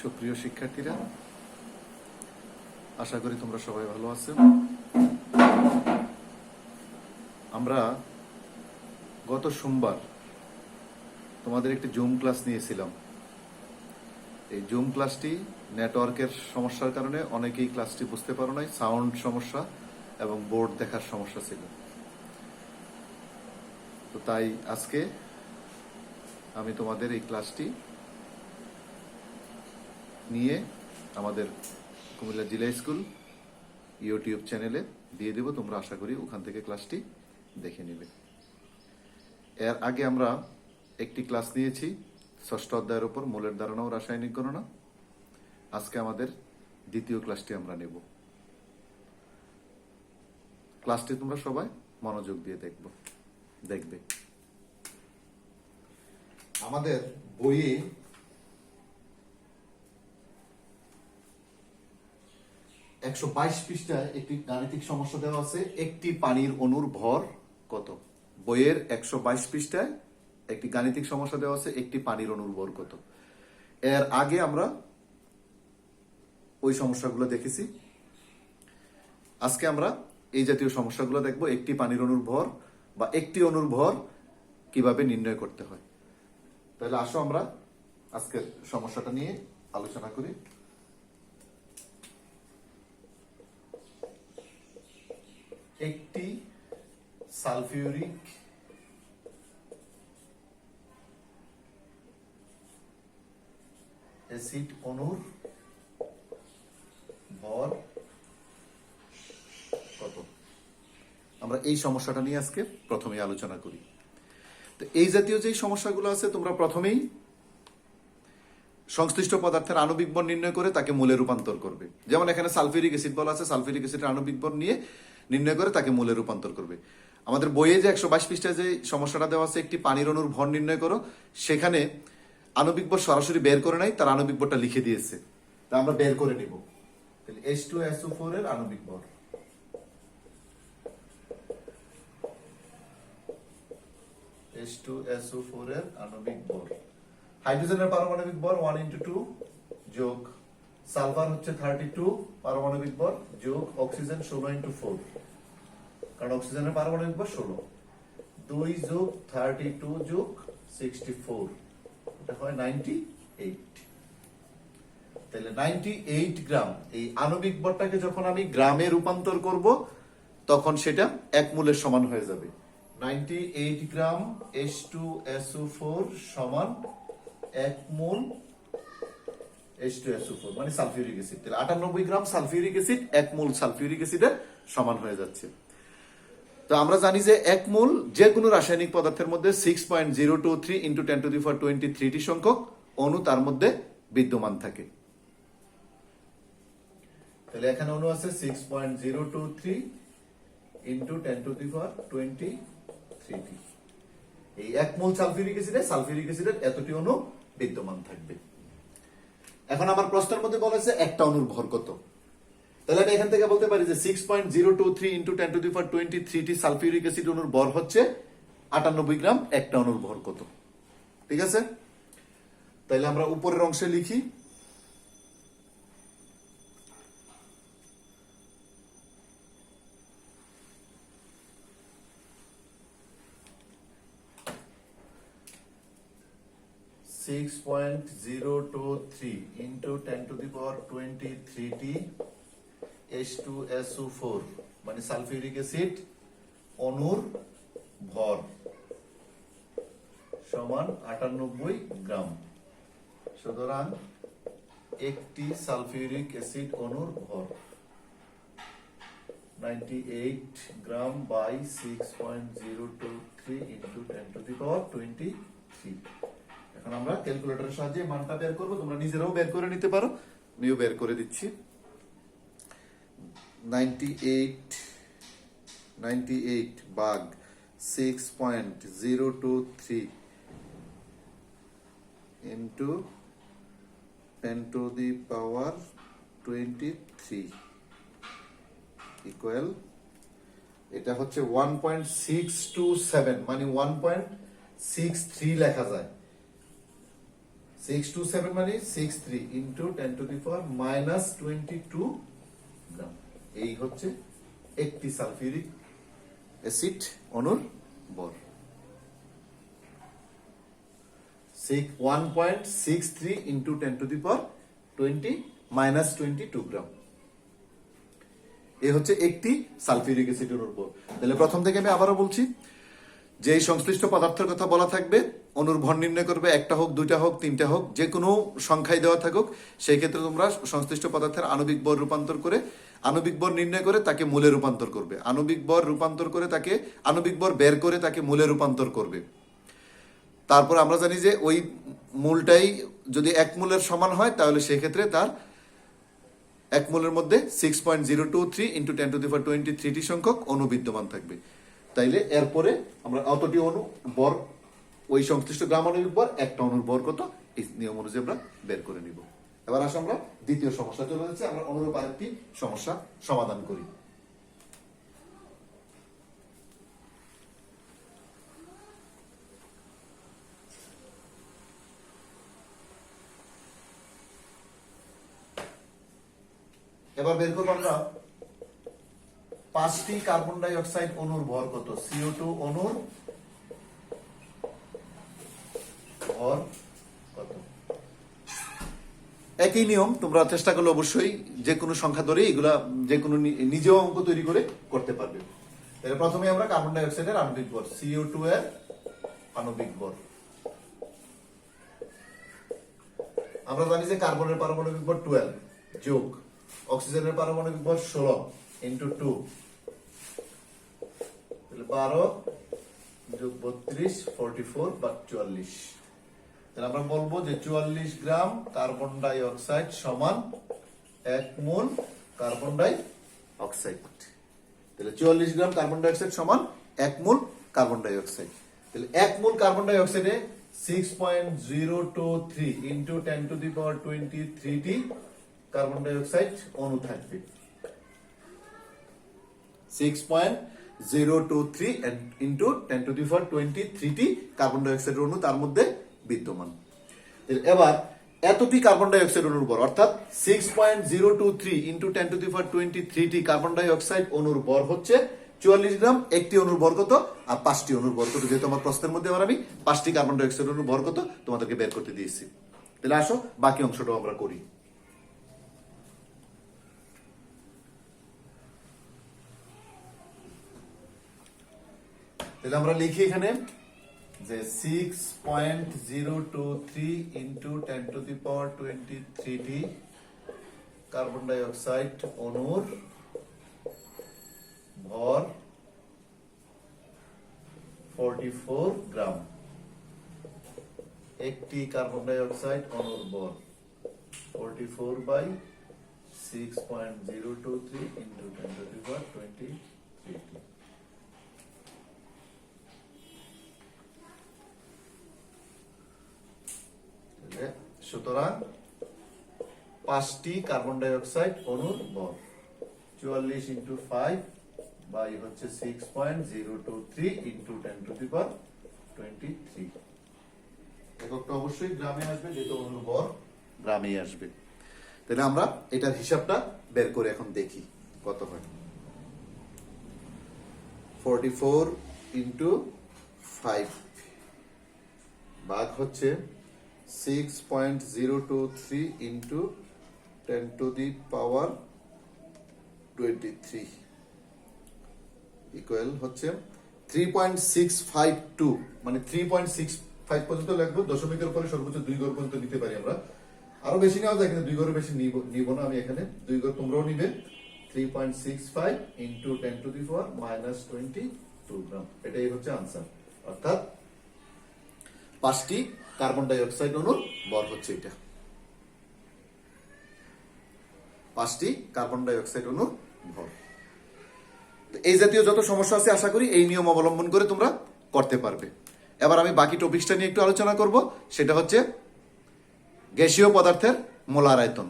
সুপ্রিয় শিক্ষার্থীরা, আশা করি তোমরা সবাই ভালো আছো। আমরা গত সোমবার তোমাদের একটি জুম ক্লাস নিয়েছিলাম। এই জুম ক্লাসটি নেটওয়ার্কের সমস্যার কারণে অনেকেই ক্লাসটি বুঝতে পারো নাই, সাউন্ড সমস্যা এবং বোর্ড দেখার সমস্যা ছিল। তো তাই আজকে আমি তোমাদের এই ক্লাসটি নিয়ে আমাদের কুমিল্লা জিলা স্কুল ইউটিউব চ্যানেলে দিয়ে দেব। তোমরা আশা করি ওখান থেকে ক্লাসটি দেখে নেবে। এর আগে আমরা একটি ক্লাস নিয়েছি ষষ্ঠ অধ্যায়ের উপর মূলের ধারণা ও রাসায়নিক গণনা। আজকে আমাদের দ্বিতীয় ক্লাসটি আমরা নেব। ক্লাসটি তোমরা সবাই মনোযোগ দিয়ে দেখবে। আমাদের বইয়ে 122 পৃষ্ঠায় একটি গাণিতিক সমস্যা দেওয়া আছে, একটি পানির অণুর ভর কত। বইয়ের 122 পৃষ্ঠায় একটি গাণিতিক সমস্যা দেওয়া আছে, একটি পানির অণুর ভর কত। এর আগে আমরা ওই সমস্যাগুলো দেখেছি। আজকে আমরা এই জাতীয় সমস্যাগুলো দেখব, একটি পানির অণুর ভর বা একটি অণুর ভর কিভাবে নির্ণয় করতে হয়। তাহলে আসো আমরা আজকের সমস্যাটা নিয়ে আলোচনা করি। একটি সালফিউরিক অ্যাসিড অণুর ভর কত। আমরা এই সমস্যাটা নিয়ে আজকে প্রথমেই আলোচনা করি। তো এই জাতীয় যে সমস্যাগুলো আছে তোমরা প্রথমেই সংশ্লিষ্ট পদার্থের আণবিক ভর নির্ণয় করে তাকে মূলে রূপান্তর করবে। যেমন এখানে সালফিউরিক অ্যাসিড বলা আছে, সালফিউরিক অ্যাসিডের আণবিক ভর নিয়ে নির্ণয় করে তাকে মূলে রূপান্তর করবে। আমাদের বইয়ে যে 122 পৃষ্ঠায় যে সমস্যাটা দেওয়া আছে, একটি পানির অণুর ভর নির্ণয় করো, সেখানে আণবিক ভর সরাসরি বের করে নাই, তার আণবিক ভরটা লিখে দিয়েছে। তা আমরা বের করে নিব। তাহলে H2SO4 এর আণবিক ভর H2SO4 এর আণবিক ভর, হাইড্রোজেনের পারমাণবিক ভর 1 × 2 যোগ সালফার হচ্ছে 32 পারমাণবিক ভর যোগ অক্সিজেন 16 × 4, কারণ অক্সিজেনের পারমাণবিক ভর 16, 2 যোগ 32 যোগ 64, এটা হয় 98। তাহলে 98 গ্রাম। এই আণবিক ভরটাকে যখন আমি গ্রামে রূপান্তর করব তখন সেটা 1 মোলের সমান হয়ে যাবে। 98 গ্রাম H2SO4 সমান 1 মোল H2SO4 মানে সালফিউরিক অ্যাসিড। তাহলে 98 গ্রাম সালফিউরিক অ্যাসিড 1 মোল সালফিউরিক অ্যাসিডের সমান হয়ে যাচ্ছে। তো আমরা জানি যে 1 মোল যে কোনো রাসায়নিক পদার্থের মধ্যে 6.023 × 10⁻23 সংখ্যক অণু তার মধ্যে বিদ্যমান থাকে। তাহলে এখানে অণু আছে 6.023 × 10⁻23। এই 1 মোল সালফিউরিক অ্যাসিডের এতটি অণু বিদ্যমান থাকবে। এখন আমার প্রশ্নের মধ্যে বলেছে একটা অণুর ভর কত। তাহলে আমি এখান থেকে বলতে পারি যে 6.023 × 10⁻23 সালফিউরিক অ্যাসিড অণুর ভর হচ্ছে 98 গ্রাম। একটা অণুর ভর কত, ঠিক আছে। তাহলে আমরা উপরের অংশে লিখি H2SO4 মানে সালফিউরিক অ্যাসিড অণুর ভর সমান 98 গ্রাম। সুতরাং একটি সালফিউরিক অ্যাসিড অণুর ভর 98 গ্রাম বাই 6.023 × 10⁻23। এখন আমরা ক্যালকুলেটরের সাহায্যে মানটা বের করব। তোমরা নিজেরাও বের করে নিতে পারো, আমিও বের করে দিচ্ছি। 98 ভাগ 6.023 × 10⁻23 ইকুয়াল, এটা হচ্ছে 1.627 মানে 1.63 লেখা যায়। 627 মানে 63 into 10 to the power minus 22 গ্রাম। এই হচ্ছে একটি সালফিউরিক অ্যাসিড অণুর ভর। 1.63 into 10 to the power 20 minus 22 গ্রাম। এই হচ্ছে একটি সালফিউরিক অ্যাসিড অণুর ভর। তাহলে প্রথম থেকে আমি আবারও বলছি, যে সংশ্লিষ্ট পদার্থের কথা বলা থাকবে, অণুর ভর নির্ণয় করবে, একটা হোক, দুইটা হোক, তিনটা হোক, যে কোনো সংখ্যায় দেওয়া থাকুক, সেই ক্ষেত্রে তোমরা সংশ্লিষ্ট পদার্থের আণবিক ভর রূপান্তর করে, আণবিক ভর নির্ণয় করে তাকে মূলে রূপান্তর করবে, আণবিক ভর রূপান্তর করে তাকে, আণবিক ভর বের করে তাকে মূলে রূপান্তর করবে। তারপর আমরা জানি যে ওই মূলটাই যদি এক মূলের সমান হয়, তাহলে সেক্ষেত্রে তার এক মূলের মধ্যে 6.023 ইন্টু 10 টু দি পাওয়ার 23টি সংখ্যক অণু বিদ্যমান থাকবে। তাইলে এরপরে আমরা অতটি অণু ভর, ওই সংশ্লিষ্ট গ্রাম আণবিক ভর, একটা অণুর ভর কত, এই নিয়ম অনুযায়ী আমরা বের করে নিব। এবার আসো আমরা দ্বিতীয় সমস্যা চলে যাচ্ছে, আমরা অনুরূপ আরেকটি সমস্যা সমাধান করি। এবার বের করবো আমরা 5টি কার্বন ডাই অক্সাইড অণুর ভর কত, CO2 অণুর ভর কত। একই নিয়ম, তোমরা চেষ্টা করলে অবশ্যই যে কোনো সংখ্যা ধরে এগুলা যে কোনো নিজেও অঙ্ক তৈরি করে করতে পারবে। তাহলে প্রথমে আমরা কার্বন ডাই অক্সাইডের আণবিক ভর, CO2 এর আণবিক ভর আমরা জানি যে কার্বনের পারমাণবিক ভর 12 যোগ অক্সিজেনের পারমাণবিক ভর 16 ইন্টু 2, তাহলে 12 যোগ 32 44 বা 44। তাহলে আমরা বলবো যে 44 গ্রাম কার্বন ডাই অক্সাইড সমান 1 মোল কার্বন ডাই অক্সাইড। তাহলে 44 গ্রাম কার্বন ডাই অক্সাইড সমান 1 মোল কার্বন ডাই অক্সাইড। তাহলে 1 মোল কার্বন ডাই অক্সাইডে 6.023 ইন্টু 10 টু দি পাওয়ার 23 টি কার্বন ডাই অক্সাইড অণু থাকবে। 6.023 ইন্টু 10 টু দি পাওয়ার 23 টি কার্বন ডাই অক্সাইড অণু তার মধ্যে বিদ্যমান। এবার এতটি কার্বন ডাই অক্সাইড অণুর ভর, অর্থাৎ 6.023 ইন্টু 10 টু দি পাওয়ার 23 টি কার্বন ডাই অক্সাইড অণুর ভর হচ্ছে 44 গ্রাম। একটি অণুর ভর কত আর 5টি অণুর ভর কত, যেহেতু আমার প্রশ্নের মধ্যে আবার আমি 5টি কার্বন ডাই অক্সাইড অণুর ভর কত তোমাদেরকে বের করতে দিয়েছি। তাহলে আসো বাকি অংশটাও আমরা করি। তাহলে আমরা লিখি এখানে যে 6.023 ইন্টু 10 টু দি পাওয়ার 23 টি কার্বন ডাই অক্সাইড অণুর ভর 44 গ্রাম। একটি কার্বন ডাই অক্সাইড অণুর ভর 44 by 6.023 into 10 to the power 23 টি। সুতরাং 5টি কার্বন ডাই অক্সাইড অণুর ভর 44 ইন্টু 5 বাই হচ্ছে 6.023 ইন্টু 10 টু দি পাওয়ার 23। এককটা অবশ্যই গ্রামে আসবে, যেহেতু অণুর ভর গ্রামেই আসবে। তাহলে আমরা এটার হিসাবটা বের করে এখন দেখি কত হয়। 44 ইন্টু 5 ভাগ হচ্ছে 6.023 into 10 to the power 23 equal হচ্ছে 3.652, মানে 3.65 পর্যন্ত লাগবে। দশমিকের উপরে সর্বোচ্চ 2 ঘর পর্যন্ত নিতে পারি আমরা, আরো বেশি নেওয়া যায়, কিন্তু 2 ঘরের বেশি নিব না আমি এখানে। 2 ঘর তোমরাও নিবে। 3.65 into 10 to the power minus 22 গ্রাম, এটাই হচ্ছে আনসার। অর্থাৎ 5টি কার্বন ডাই অক্সাইড অণুর ভর হচ্ছে এটা। 5টি কার্বন ডাই অক্সাইড অণুর ভর। এই জাতীয় যত সমস্যা আছে আশা করি এই নিয়ম অবলম্বন করে তোমরা করতে পারবে। এবার আমি বাকি টপিকসটা নিয়ে একটু আলোচনা করব, সেটা হচ্ছে গ্যাসীয় পদার্থের মোলার আয়তন।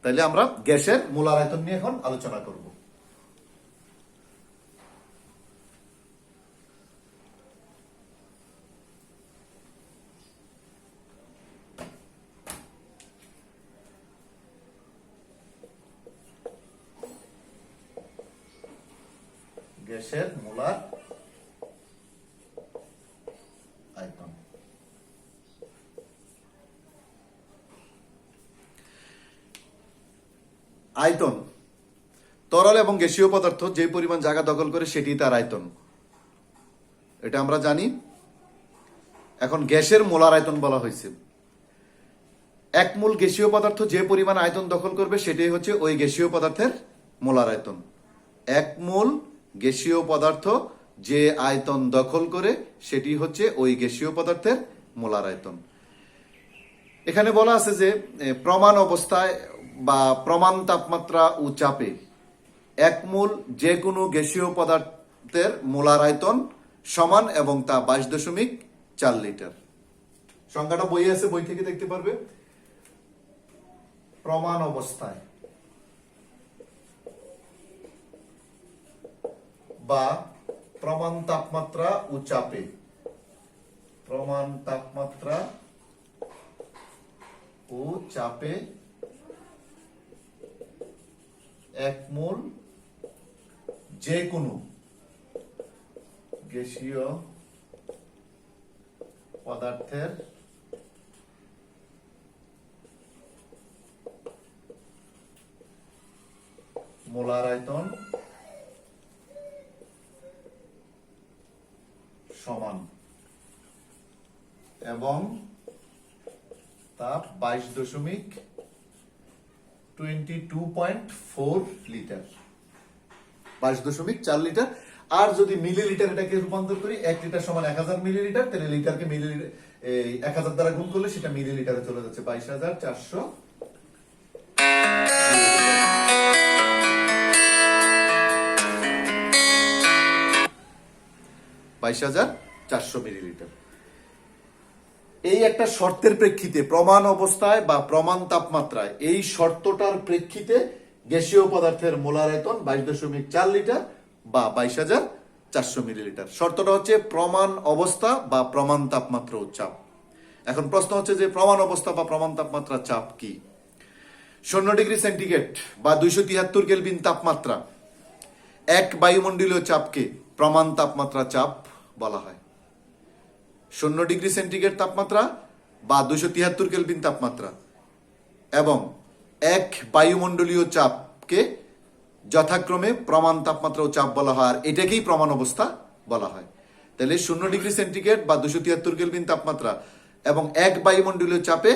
তাহলে আমরা গ্যাসের মোলার আয়তন নিয়ে এখন আলোচনা করব। গ্যাসের মোলার আয়তন। আয়তন তরল এবং গ্যাসীয় পদার্থ যে পরিমাণ জায়গা দখল করে সেটি তার আয়তন, এটা আমরা জানি। এখন গ্যাসের মোলার আয়তন বলা হয়েছে। এক মোল গ্যাসীয় পদার্থ যে পরিমাণ আয়তন দখল করবে সেটাই হচ্ছে ওই গ্যাসীয় পদার্থের মোলার আয়তন। এক মোল গ্যাসীয় পদার্থ যে আয়তন দখল করে সেটি হচ্ছে ওই গ্যাসীয় পদার্থের মোলার আয়তন। এখানে বলা আছে যে প্রমাণ অবস্থায় বা প্রমাণ তাপমাত্রা ও চাপে এক মোল যে কোনো গ্যাসীয় পদার্থের মোলার আয়তন সমান এবং তা 22.4 লিটার। সংখ্যাটা বই আছে, বই থেকে দেখতে পারবে। প্রমাণ অবস্থায় বা প্রমাণ তাপমাত্রা ও চাপে, প্রমাণ তাপমাত্রা ও চাপে এক মোল যে কোনো গ্যাসীয় পদার্থের মোলার আয়তন সমান এবং তা 22.4 লিটার, 22.4 লিটার। আর যদি মিলিলিটার এটাকে রূপান্তর করি, 1 লিটার সমান 1000 মিলিলিটার, তাহলে লিটারকে মিলিলিটার 1000 দ্বারা গুণ করলে সেটা মিলিলিটারে চলে যাচ্ছে। 22,400 22,400 মিলিলিটার। এই একটা শর্তের প্রেক্ষিতে, প্রমাণ অবস্থায় বা প্রমাণ তাপমাত্রায়, এই শর্তটার প্রেক্ষিতে গ্যাসীয় পদার্থের মোলার আয়তন 22.4 লিটার বা 22,400 মিলিলিটার। শর্তটা হচ্ছে প্রমাণ অবস্থা বা প্রমাণ তাপমাত্রা ও চাপ। এখন প্রশ্ন হচ্ছে যে প্রমাণ অবস্থা বা প্রমাণ তাপমাত্রা চাপ কি? 0 ডিগ্রি সেন্টিগ্রেড বা 273 কেলভিন তাপমাত্রা এক বায়ুমণ্ডলীয় চাপকে প্রমাণ তাপমাত্রা চাপ বলা হয়। 0 ডিগ্রি সেন্টিগ্রেড তাপমাত্রা বা 273 কেলভিন তাপমাত্রা এবং এক বায়ুমণ্ডলীয় চাপকে যথাক্রমে প্রমাণ তাপমাত্রা ও চাপ বলা হয়, আর এটাকেই প্রমাণ অবস্থা বলা হয়। তাহলে 0 ডিগ্রি সেন্টিগ্রেড বা 273 কেলভিন তাপমাত্রা এবং এক বায়ুমণ্ডলীয় চাপে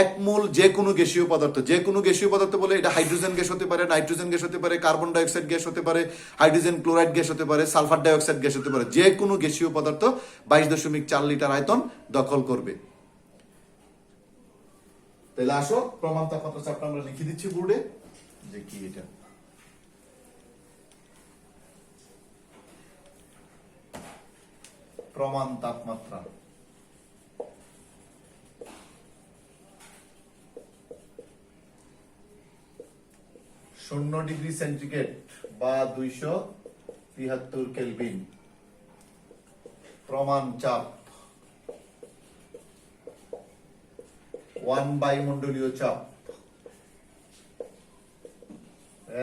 এক মোল যে কোনো গ্যাসীয় পদার্থ, যে কোনো গ্যাসীয় পদার্থ বলে এটা হাইড্রোজেন গ্যাস হতে পারে, নাইট্রোজেন গ্যাস হতে পারে, কার্বন ডাইঅক্সাইড গ্যাস হতে পারে, হাইড্রোজেন ক্লোরাইড গ্যাস হতে পারে, সালফার ডাইঅক্সাইড গ্যাস হতে পারে, যে কোনো গ্যাসীয় পদার্থ 22.4 লিটার আয়তন দখল করবে। তাহলে আসো প্রমাণ তাপমাত্রা চাপটা আমরা লিখে দিচ্ছি বোর্ডে যে কি এটা। প্রমাণ তাপমাত্রা 0 ডিগ্রি সেন্টিগ্রেড বা 273 কেলভিন। প্রমাণ চাপ 1 বায়ুমণ্ডলীয় চাপ,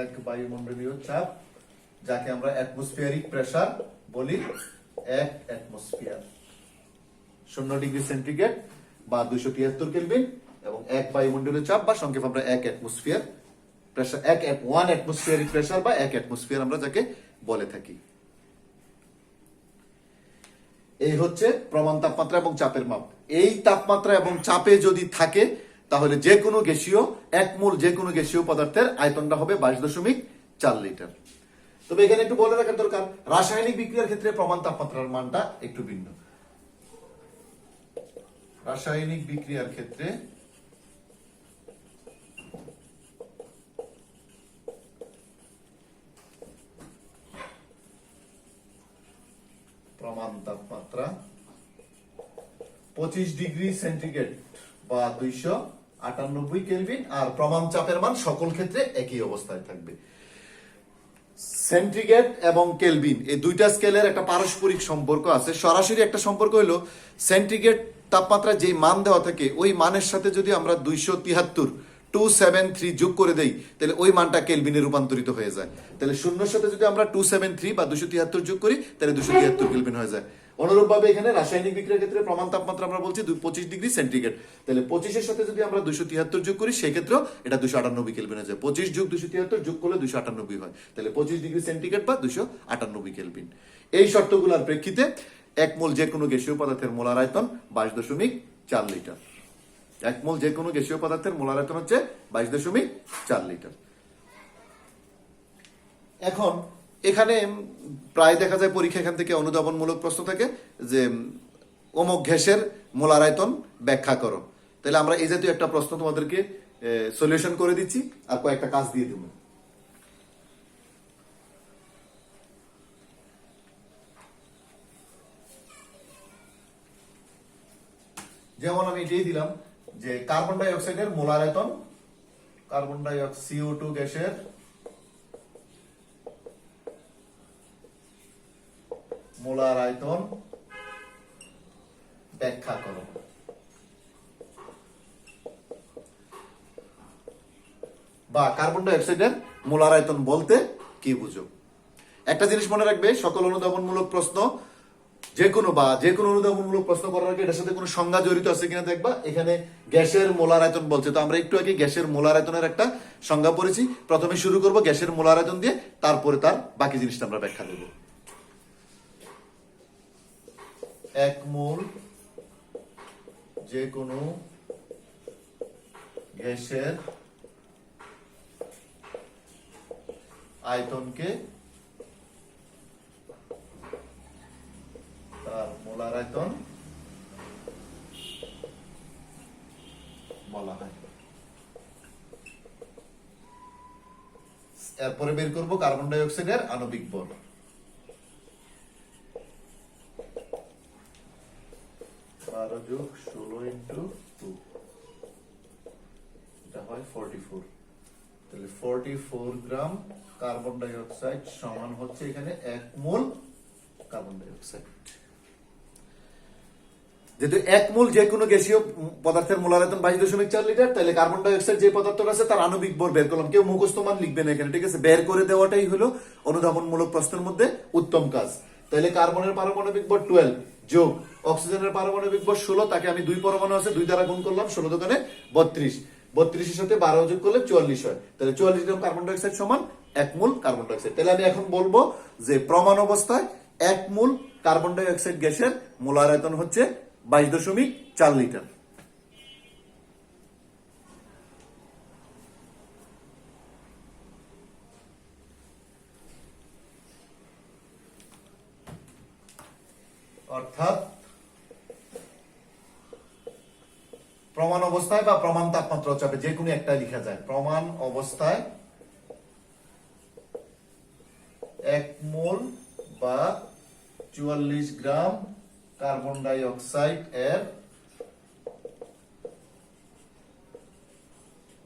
এক বায়ুমণ্ডলীয় চাপ যাকে আমরা অ্যাটমসফিয়ারিক প্রেসার বলি, 1 অ্যাটমসফিয়ার। 0 ডিগ্রি সেন্টিগ্রেড বা 273 কেলভিন এবং 1 বায়ুমণ্ডলীয় চাপ বা সংক্ষেপে আমরা 1 অ্যাটমসফিয়ার প্রেসার, 1 অ্যাটমসফিয়ারিক প্রেসার বা 1 অ্যাটমসফিয়ার আমরা যাকে বলে থাকি। এই হচ্ছে প্রমাণ তাপমাত্রা এবং চাপের মাপ। এই তাপমাত্রা এবং চাপে যদি থাকে তাহলে যে কোনো গ্যাসীয়, এক মোল যে কোনো গ্যাসীয় পদার্থের আয়তনটা হবে 22.4 লিটার। তবে এখানে একটু বলে রাখার দরকার, রাসায়নিক বিক্রিয়ার ক্ষেত্রে প্রমাণ তাপমাত্রার মানটা একটু ভিন্ন। রাসায়নিক বিক্রিয়ার ক্ষেত্রে প্রমাণ তাপমাত্রা 25 ডিগ্রি সেন্টিগ্রেড বা 98 কেলভিন, আর প্রমাণ চাপের মান সকল ক্ষেত্রে একই অবস্থায় থাকবে। সেন্টিগ্রেড এবং কেলভিন এই দুইটা স্কেলের একটা পারস্পরিক সম্পর্ক আছে। সরাসরি একটা সম্পর্ক হলো সেন্টিগ্রেড তাপমাত্রা যেই মান দেওয়া থাকে ওই মানের সাথে যদি আমরা 273 যোগ করে দেই তাহলে ওই মানটা কেলভিনে রূপান্তরিত হয়ে যায়। তাহলে শূন্যর সাথে যদি আমরা 273 বা 273 যোগ করি তাহলে 273 কেলভিন হয়ে যায়। অনুরূপভাবে এখানে রাসায়নিক বিক্রিয়ার ক্ষেত্রে প্রমাণ তাপমাত্রা আমরা বলছি 25 ডিগ্রি সেন্টিগ্রেড। তাহলে 25 সাথে যদি আমরা 273 যোগ করি সেই ক্ষেত্রেও এটা 298 কেলভিন হয়ে যায়। 25 যোগ 273 যোগ করলে 298 হয়। তাহলে 25 ডিগ্রি সেন্টিগ্রেড বা 298 কেলভিন। এই শর্তগুলোর প্রেক্ষিতে এক মোল যে কোনো গ্যাসীয় পদার্থের মোলার আয়তন 22.4 লিটার। এক মোল যে কোনো গ্যাসীয় পদার্থের মোলার আয়তন হচ্ছে 22.4 লিটার। এখন এখানে প্রায় দেখা যায় পরীক্ষা এখান থেকে অনুধাবনমূলক প্রশ্ন থাকে যে অমুক গ্যাসের মোলার আয়তন ব্যাখ্যা করো। তাহলে আমরা এই জাতীয় একটা প্রশ্ন তোমাদেরকে সলিউশন করে দিচ্ছি আর কয়েকটা কাজ দিয়ে দেব। যেমন আমি এটাই দিলাম যে কার্বন ডাই অক্সাইডের মোলার আয়তন, কার্বন ডাই অক্সাইড CO2 গ্যাসের মোলার আয়তন ব্যাখ্যা করো। বা কার্বন ডাই অক্সাইডের মোলার আয়তন বলতে কি বুঝো? একটা জিনিস মনে রাখবে, সকল অনুধাবনমূলক প্রশ্ন যে কোনো অনুধাবনমূলক প্রশ্ন করার আগে এটার সাথে কোনো সংজ্ঞা জড়িত আছে কিনা দেখবা। এখানে গ্যাসের মোলার আয়তন বলছে, তো আমরা একটু আগে গ্যাসের মোলার আয়তনের একটা সংজ্ঞা পড়েছি। প্রথমে শুরু করব গ্যাসের মোলার আয়তন দিয়ে, তারপরে তার বাকি জিনিসটা আমরা ব্যাখ্যা দেব। এক মোল যে কোনো গ্যাসের আয়তনকে তার মোলার আয়তন বলা হয়। এরপরে বের করব কার্বন ডাই অক্সাইডের আণবিক ভর। 12 যোগ 16 ইন্টু 2 এটা হয় 44। তাহলে 44 গ্রাম কার্বন ডাই অক্সাইড সমান হচ্ছে এখানে 1 মোল কার্বন ডাই অক্সাইড। যেহেতু 1 মোল যে কোনো গ্যাসীয় পদার্থের মোলার আয়তন 22.4 লিটার, তাহলে কার্বন ডাই অক্সাইড যে পদার্থটা আছে তার আণবিক ভর বের করলাম। কেউ মুখস্থ মান লিখবে না এখানে, ঠিক আছে? বের করে দেওয়াটাই হলো অনুধাবনমূলক প্রশ্নের মধ্যে উত্তম কাজ। তাহলে কার্বনের পারমাণবিক ভর 12 যোগ অক্সিজেনের পারমাণবিক ভর 16, তাকে আমি 2 পরমাণু আছে 2 দ্বারা গুণ করলাম, 16 দোকানে 32, 32 এর সাথে 12 যোগ করলে 44 হয়। তাহলে 44 গ্রাম কার্বন ডাই অক্সাইড সমান 1 মোল কার্বন ডাই অক্সাইড। তাহলে আমি এখন বলবো যে প্রমাণ অবস্থায় 1 মোল কার্বন ডাই অক্সাইড গ্যাসের মোলার আয়তন হচ্ছে 22.4 লিটার। অর্থাৎ প্রমাণ অবস্থায় বা প্রমাণ তাপমাত্রা চাপে যে কোনো একটা লেখা যায়। প্রমাণ অবস্থায় 1 মোল বা 44 গ্রাম কার্বন ডাই অক্সাইড এর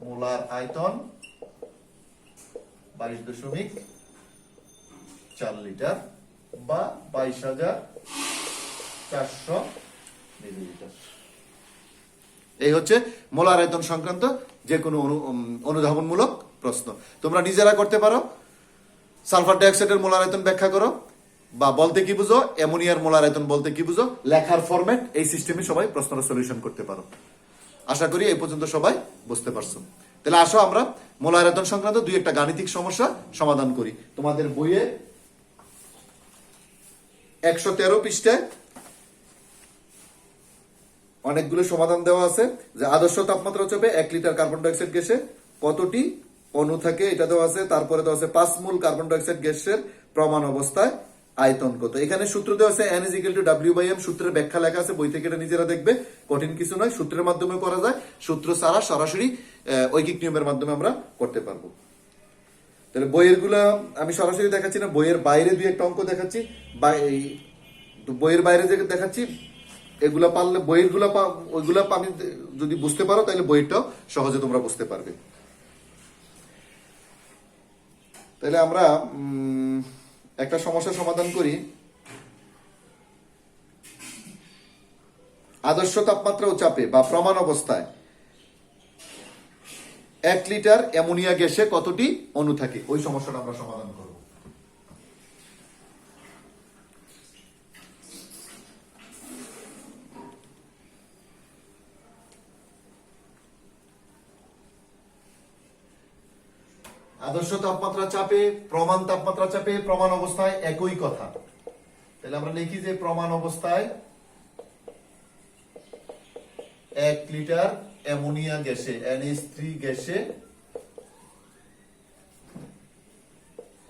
মোলার আয়তন 22.4 লিটার বা 22,400 মিলিলিটার। এই হচ্ছে মোলার আয়তন সংক্রান্ত যে কোনো অনুধাবনমূলক প্রশ্ন। তোমরা নিজেরা করতে পারো। সালফার ডাইঅক্সাইডের মোলার আয়তন ব্যাখ্যা করো, বা বলতে কি বুঝো, অ্যামোনিয়ার মোলার আয়তন বলতে কি বুঝো, লেখার ফরম্যাট এই সিস্টেমে সবাই প্রশ্নটা সলিউশন করতে পারো। আশা করি এই পর্যন্ত সবাই বুঝতে পারছো। তাহলে আসো আমরা মোলার আয়তন সংক্রান্ত 2-1টা গাণিতিক সমস্যা সমাধান করি। তোমাদের বইয়ে 113 পৃষ্ঠায় অনেকগুলো সমাধান দেওয়া আছে যে আদর্শ তাপমাত্রা চাপে 1 লিটার কার্বন ডাই অক্সাইড গ্যাসে কতটি অণু থাকে এটা দেওয়া আছে। তারপরে দেওয়া আছে 5 মোল কার্বন ডাই অক্সাইড গ্যাসের প্রমাণ অবস্থায় আয়তন কত। এখানে সূত্র দেওয়া আছে N = W/M। সূত্রের ব্যাখ্যা লেখা আছে, বই থেকে এটা নিজেরা দেখবে, কঠিন কিছু নয়, সূত্রের মাধ্যমে করা যায়। সূত্র ছাড়া সরাসরি ঐকিক নিয়মের মাধ্যমে আমরা করতে পারবো। তাহলে বইয়ের গুলা আমি সরাসরি দেখাচ্ছি না, বইয়ের বাইরে 2-1টা অঙ্ক দেখাচ্ছি। বইয়ের বাইরে দেখাচ্ছি এগুলা পারলে ওইগুলা আমি যদি বুঝতে পারো তাহলে বইটাও সহজে তোমরা বুঝতে পারবে। তাহলে আমরা একটা সমস্যার সমাধান করি। আদর্শ তাপমাত্রা ও চাপে বা প্রমাণ অবস্থায় 1 লিটার অ্যামোনিয়া গ্যাসে কতটি অণু থাকে, ওই সমস্যাটা আমরা সমাধান করব। আদর্শ তাপমাত্রা চাপে, প্রমাণ তাপমাত্রা চাপে, প্রমাণ অবস্থায় একই কথা। তাহলে আমরা লিখি যে প্রমাণ অবস্থায় 1 লিটার অ্যামোনিয়া গ্যাসে NH3 গ্যাসে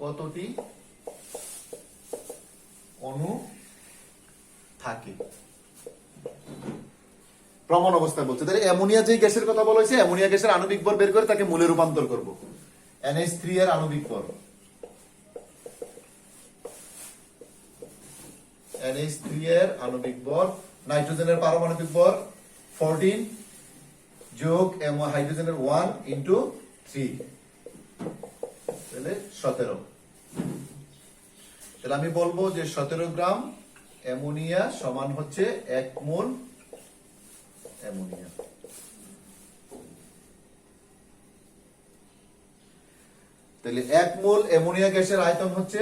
কতটি অণু থাকে, প্রমাণ অবস্থায় বলছে। তাহলে অ্যামোনিয়া যে গ্যাসের কথা বলা হয়েছে, অ্যামোনিয়া গ্যাসের আণবিক ভর বের করে তাকে মূলে রূপান্তর করব। NH3 এর আণবিক ভর, NH3 এর আণবিক ভর, নাইট্রোজেনের পারমাণবিক ভর 14 যোগ হাইড্রোজেনের 1 ইন্টু 3, তাহলে 17। তাহলে আমি বলবো যে 17 গ্রাম অ্যামোনিয়া সমান হচ্ছে 1 মোল অ্যামোনিয়া। তাহলে 1 মোল অ্যামোনিয়া গ্যাসের আয়তন হচ্ছে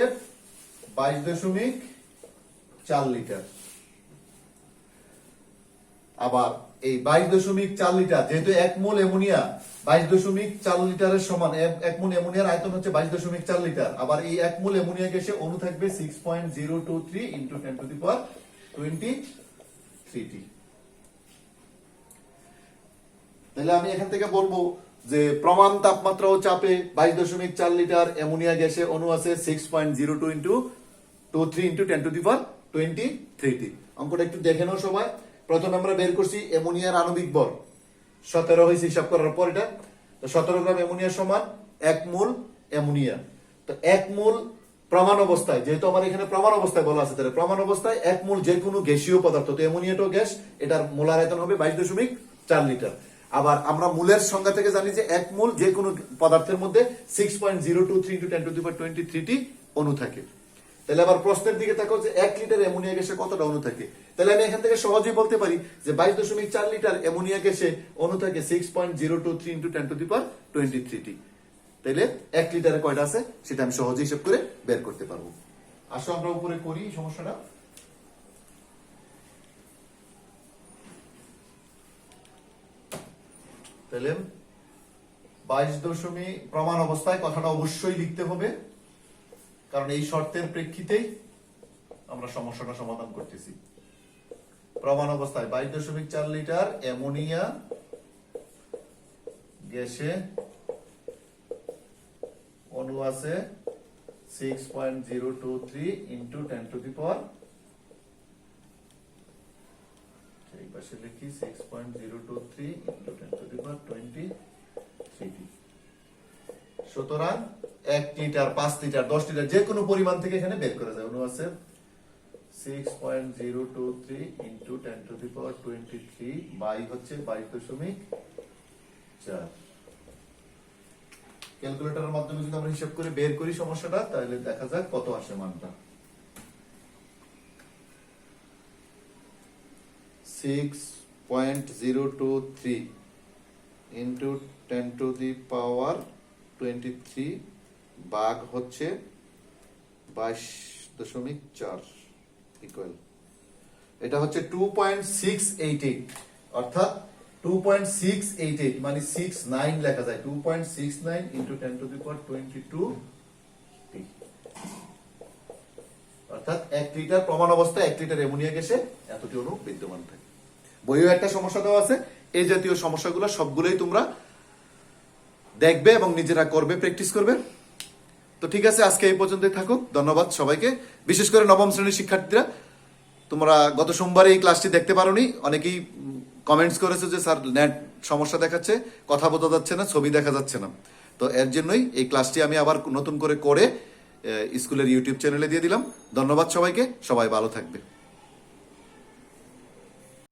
22.4 লিটার। আবার এই 22.4 লিটার, যেহেতু 1 মোল অ্যামোনিয়া 22.4 লিটারের সমান, 1 মোল অ্যামোনিয়ার আয়তন হচ্ছে 22.4 লিটার। আবার এই 1 মোল অ্যামোনিয়া গ্যাসে অণু থাকবে 6.023 ইন্টু 10 টু দি পাওয়ার 23 তাহলে আমি এখান থেকে বলবো যে প্রমাণ তাপমাত্রা ও চাপে 22.4 লিটার অ্যামোনিয়া গ্যাসে অণু আছে 6.02 into 23 into 10 to the power 23। অঙ্কটা একটু দেখে নাও সবাই। প্রথমে আমরা বের করছি অ্যামোনিয়ার আণবিক ভর 17 হয়েছে হিসাব করার পর, এটা তো 17 গ্রাম অ্যামোনিয়া সমান 1 মোল অ্যামোনিয়া। তো 1 মোল প্রমাণ অবস্থায়, যেহেতু আমার এখানে প্রমাণ অবস্থায় বলা আছে, তাহলে প্রমাণ অবস্থায় 1 মোল যে কোনো গ্যাসীয় পদার্থ, তো অ্যামোনিয়াটাও গ্যাস, এটার মোলার আয়তন হবে 22.4 লিটার। আবার আমরা মূলের সংজ্ঞা থেকে জানি যে 1 মোল যে কোনো পদার্থের মধ্যে 6.023 ইন্টু 10 টু দি পাওয়ার 23 অণু থাকে। তাহলে আবার প্রশ্নের দিকে তাকাও যে 1 লিটার অ্যামোনিয়া গ্যাসে কতটা অণু থাকে। তাহলে আমি এখান থেকে সহজেই বলতে পারি যে 22.4 লিটার অ্যামোনিয়া গ্যাসে অণু থাকে 6.023 ইন্টু 10 টু দি পাওয়ার 23। তাহলে 1 লিটারে কয়টা আছে সেটা আমি সহজেই হিসাব করে বের করতে পারবো। আসো আমরা উপরে করি সমস্যাটা। তাহলে 22 প্রমাণ অবস্থায় কথাটা অবশ্যই লিখতে হবে, কারণ এই শর্তের প্রেক্ষিতেই আমরা সমস্যাটা সমাধান করতেছি। প্রমাণ অবস্থায় 22.4 লিটার অ্যামোনিয়া গ্যাসে অণু আছে 6.023 ইন্টু 10 টু দি পাওয়ার, এই পাশে লিখি 6.023 ইন্টু 10 টু দি পাওয়ার 23। সুতরাং 1 লিটার, 5 লিটার, 10 লিটার যে কোনো পরিমাণ থেকে এখানে বের করা যায়। অণু আছে 6.023 into 10 to the power 23 by হচ্ছে 22.4। ক্যালকুলেটরের মাধ্যমে যদি আমরা হিসাব করে বের করি সমস্যাটা, তাহলে দেখা যাক কত আসে মানটা। 6.023 ইন্টু 10 টু দি পাওয়ার 23 ভাগ হচ্ছে 22.4 ইকুয়াল, এটা হচ্ছে 2.688, অর্থাৎ 2.688 মানে 69 লেখা যায়। 2.69 ইন্টু 10 টু দি পাওয়ার 22, অর্থাৎ 1 লিটার প্রমাণ অবস্থায় 1 লিটার অ্যামোনিয়া গ্যাসে এতটি অণু বিদ্যমান থাকে। বইয়েও একটা সমস্যা দেওয়া আছে। এই জাতীয় সমস্যাগুলো সবগুলোই তোমরা দেখবে এবং নিজেরা করবে, প্র্যাকটিস করবে। তো ঠিক আছে, আজকে এই পর্যন্তই থাকুক। ধন্যবাদ সবাইকে, বিশেষ করে নবম শ্রেণীর শিক্ষার্থীরা। তোমরা গত সোমবারে এই ক্লাসটি দেখতে পারোনি, অনেকেই কমেন্টস করেছে যে স্যার নেট সমস্যা দেখাচ্ছে, কথা বোঝা যাচ্ছে না, ছবি দেখা যাচ্ছে না। তো এর জন্যই এই ক্লাসটি আমি আবার নতুন করে স্কুলের ইউটিউব চ্যানেলে দিয়ে দিলাম। ধন্যবাদ সবাইকে, সবাই ভালো থাকবে।